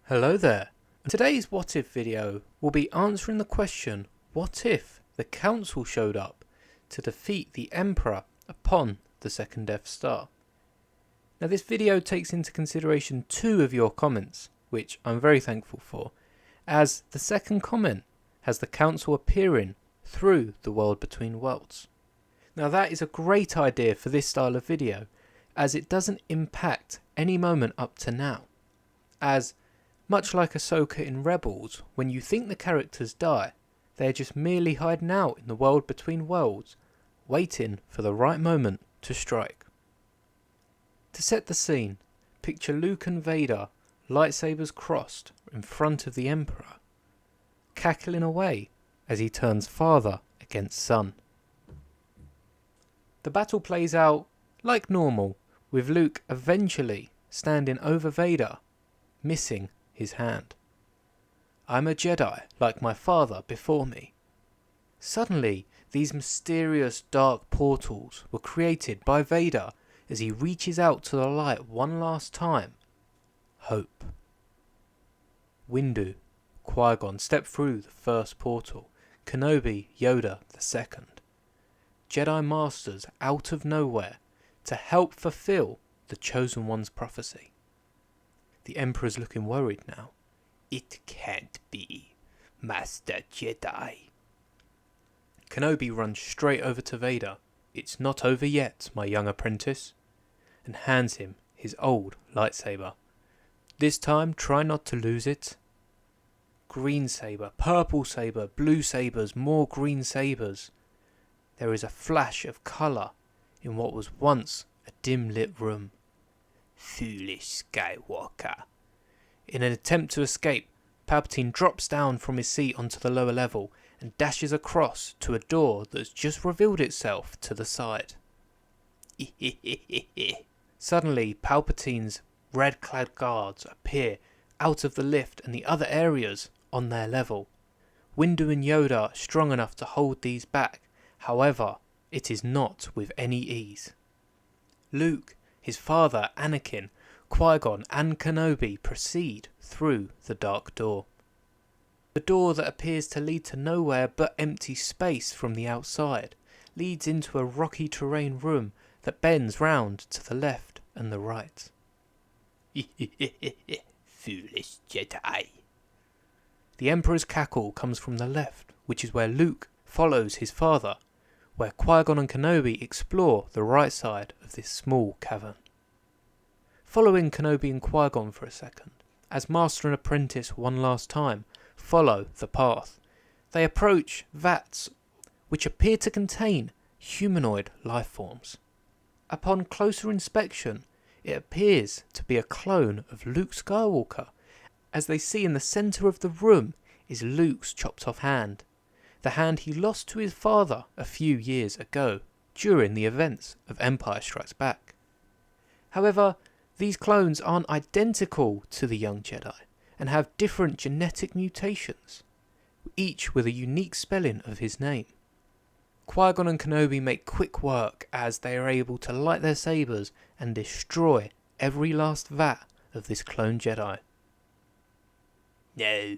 Hello there. Today's What If video will be answering the question, what if the Council showed up to defeat the Emperor upon the second Death Star? Now this video takes into consideration two of your comments, which I'm very thankful for, as the second comment has the Council appearing through the world between worlds. Now that is a great idea for this style of video, as it doesn't impact any moment up to now, as much like Ahsoka in Rebels, when you think the characters die, they are just merely hiding out in the world between worlds, waiting for the right moment to strike. To set the scene, picture Luke and Vader, lightsabers crossed, in front of the Emperor, cackling away as he turns father against son. The battle plays out like normal, with Luke eventually standing over Vader, missing his hand. I'm a Jedi like my father before me. Suddenly, these mysterious dark portals were created by Vader as he reaches out to the light one last time. Hope. Windu, Qui-Gon step through the first portal, Kenobi, Yoda the second. Jedi Masters out of nowhere to help fulfill the Chosen One's prophecy. The Emperor's looking worried now. It can't be, Master Jedi. Kenobi runs straight over to Vader. It's not over yet, my young apprentice, and hands him his old lightsaber. This time, try not to lose it. Green saber, purple saber, blue sabers, more green sabers. There is a flash of colour in what was once a dim-lit room. Foolish Skywalker. In an attempt to escape, Palpatine drops down from his seat onto the lower level and dashes across to a door that's just revealed itself to the side. Suddenly, Palpatine's red-clad guards appear out of the lift and the other areas on their level. Windu and Yoda are strong enough to hold these back, however, it is not with any ease. Luke, his father Anakin, Qui-Gon and Kenobi proceed through the dark door. The door that appears to lead to nowhere but empty space from the outside leads into a rocky terrain room that bends round to the left and the right. Foolish Jedi. The Emperor's cackle comes from the left, which is where Luke follows his father, where Qui-Gon and Kenobi explore the right side of this small cavern. Following Kenobi and Qui-Gon for a second, as master and apprentice one last time follow the path, they approach vats which appear to contain humanoid life forms. Upon closer inspection, it appears to be a clone of Luke Skywalker, as they see in the centre of the room is Luke's chopped off hand, the hand he lost to his father a few years ago during the events of Empire Strikes Back. However, these clones aren't identical to the young Jedi and have different genetic mutations, each with a unique spelling of his name. Qui-Gon and Kenobi make quick work as they are able to light their sabers and destroy every last vat of this clone Jedi. No.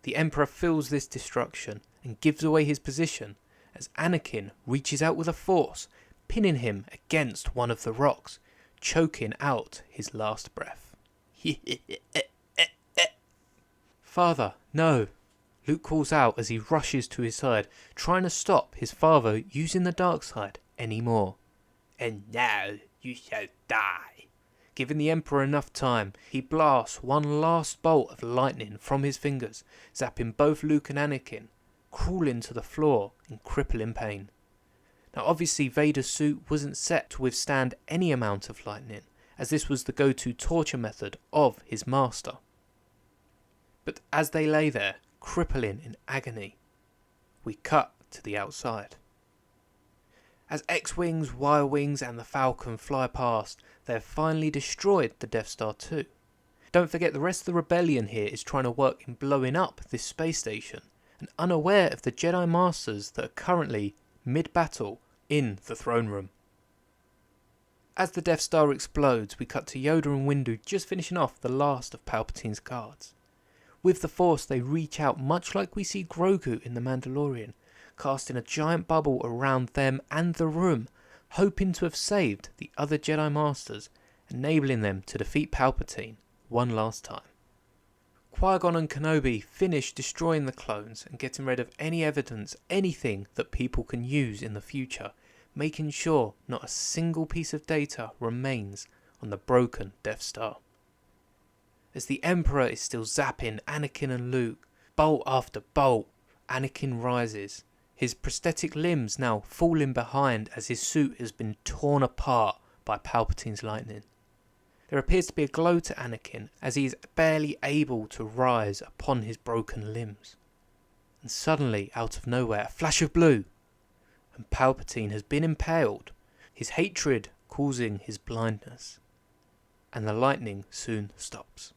The Emperor feels this destruction and gives away his position as Anakin reaches out with a force, pinning him against one of the rocks, choking out his last breath. Father, no! Luke calls out as he rushes to his side, trying to stop his father using the dark side anymore. And now you shall die. Giving the Emperor enough time, he blasts one last bolt of lightning from his fingers, zapping both Luke and Anakin, crawling to the floor in crippling pain. Now obviously Vader's suit wasn't set to withstand any amount of lightning, as this was the go-to torture method of his master. But as they lay there, crippling in agony, we cut to the outside. As X-Wings, Y-Wings and the Falcon fly past, they have finally destroyed the Death Star 2. Don't forget the rest of the rebellion here is trying to work in blowing up this space station, and unaware of the Jedi Masters that are currently mid-battle in the throne room. As the Death Star explodes, we cut to Yoda and Windu just finishing off the last of Palpatine's guards. With the Force, they reach out much like we see Grogu in The Mandalorian, casting a giant bubble around them and the room, hoping to have saved the other Jedi Masters, enabling them to defeat Palpatine one last time. Qui-Gon and Kenobi finish destroying the clones and getting rid of any evidence, anything that people can use in the future, making sure not a single piece of data remains on the broken Death Star. As the Emperor is still zapping Anakin and Luke, bolt after bolt, Anakin rises, his prosthetic limbs now falling behind as his suit has been torn apart by Palpatine's lightning. There appears to be a glow to Anakin as he is barely able to rise upon his broken limbs. And suddenly, out of nowhere, a flash of blue, and Palpatine has been impaled, his hatred causing his blindness. And the lightning soon stops.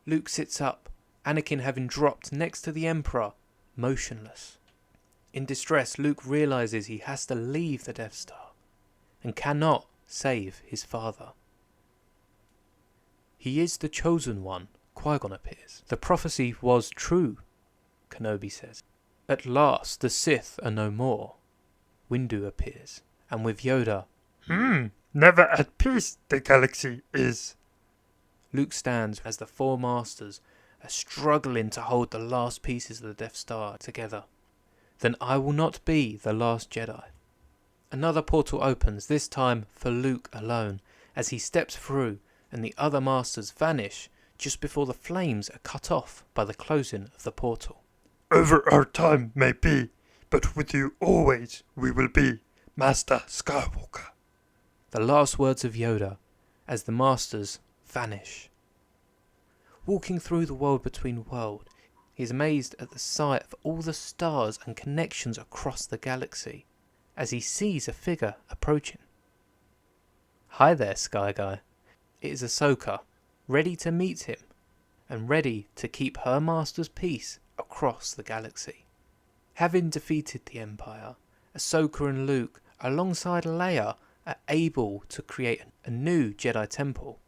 Luke sits up, Anakin having dropped next to the Emperor, motionless. In distress, Luke realises he has to leave the Death Star, and cannot save his father. He is the chosen one, Qui-Gon appears. The prophecy was true, Kenobi says. At last the Sith are no more. Windu appears, and with Yoda, Never at peace the galaxy is. Luke stands as the four masters are struggling to hold the last pieces of the Death Star together. Then I will not be the last Jedi. Another portal opens, this time for Luke alone, as he steps through and the other masters vanish just before the flames are cut off by the closing of the portal. Over our time may be, but with you always we will be, Master Skywalker. The last words of Yoda as the masters vanish. Walking through the world between worlds, he is amazed at the sight of all the stars and connections across the galaxy as he sees a figure approaching. Hi there, Sky Guy. It is Ahsoka, ready to meet him and ready to keep her master's peace across the galaxy. Having defeated the Empire, Ahsoka and Luke, alongside Leia, are able to create a new Jedi temple.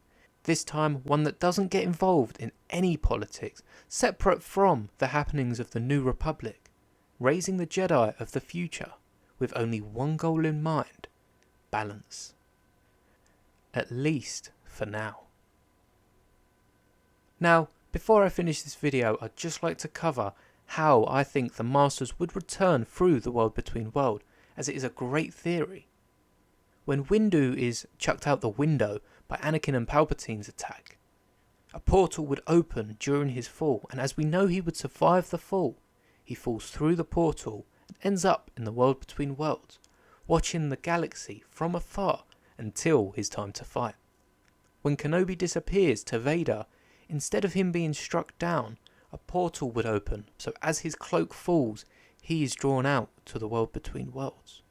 This time one that doesn't get involved in any politics, separate from the happenings of the New Republic, raising the Jedi of the future with only one goal in mind: balance. At least for now. Now, before I finish this video, I'd just like to cover how I think the Masters would return through the world between worlds, as it is a great theory. When Windu is chucked out the window by Anakin and Palpatine's attack, a portal would open during his fall, and as we know he would survive the fall, he falls through the portal and ends up in the world between worlds, watching the galaxy from afar until his time to fight. When Kenobi disappears to Vader, instead of him being struck down, a portal would open, so as his cloak falls, he is drawn out to the world between worlds.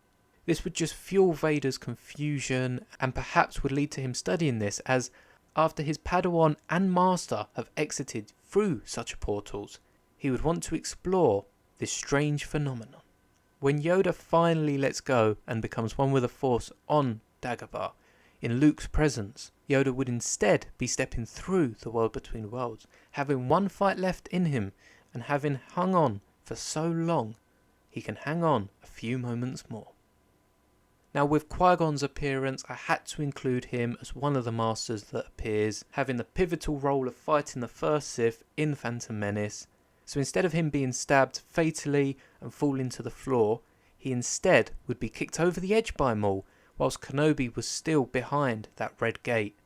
This would just fuel Vader's confusion and perhaps would lead to him studying this, as after his Padawan and Master have exited through such portals, he would want to explore this strange phenomenon. When Yoda finally lets go and becomes one with the Force on Dagobah, in Luke's presence, Yoda would instead be stepping through the world between worlds, having one fight left in him, and having hung on for so long, he can hang on a few moments more. Now, with Qui-Gon's appearance, I had to include him as one of the Masters that appears, having the pivotal role of fighting the first Sith in Phantom Menace. So instead of him being stabbed fatally and falling to the floor, he instead would be kicked over the edge by Maul, whilst Kenobi was still behind that red gate,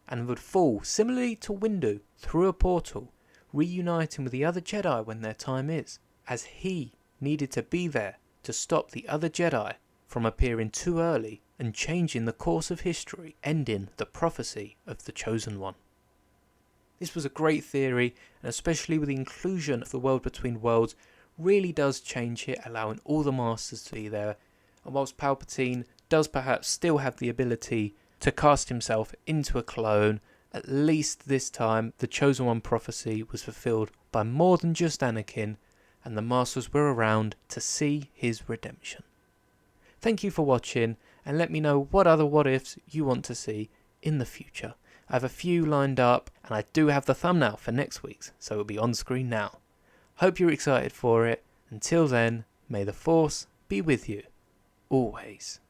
and would fall, similarly to Windu, through a portal, reuniting with the other Jedi when their time is, as he needed to be there to stop the other Jedi from appearing too early and changing the course of history, ending the prophecy of the Chosen One. This was a great theory, and especially with the inclusion of the world between worlds, really does change it, allowing all the Masters to be there, and whilst Palpatine does perhaps still have the ability to cast himself into a clone, at least this time the Chosen One prophecy was fulfilled by more than just Anakin, and the Masters were around to see his redemption. Thank you for watching, and let me know what other what ifs you want to see in the future. I have a few lined up, and I do have the thumbnail for next week's, so it'll be on screen now. Hope you're excited for it. Until then, may the Force be with you, always.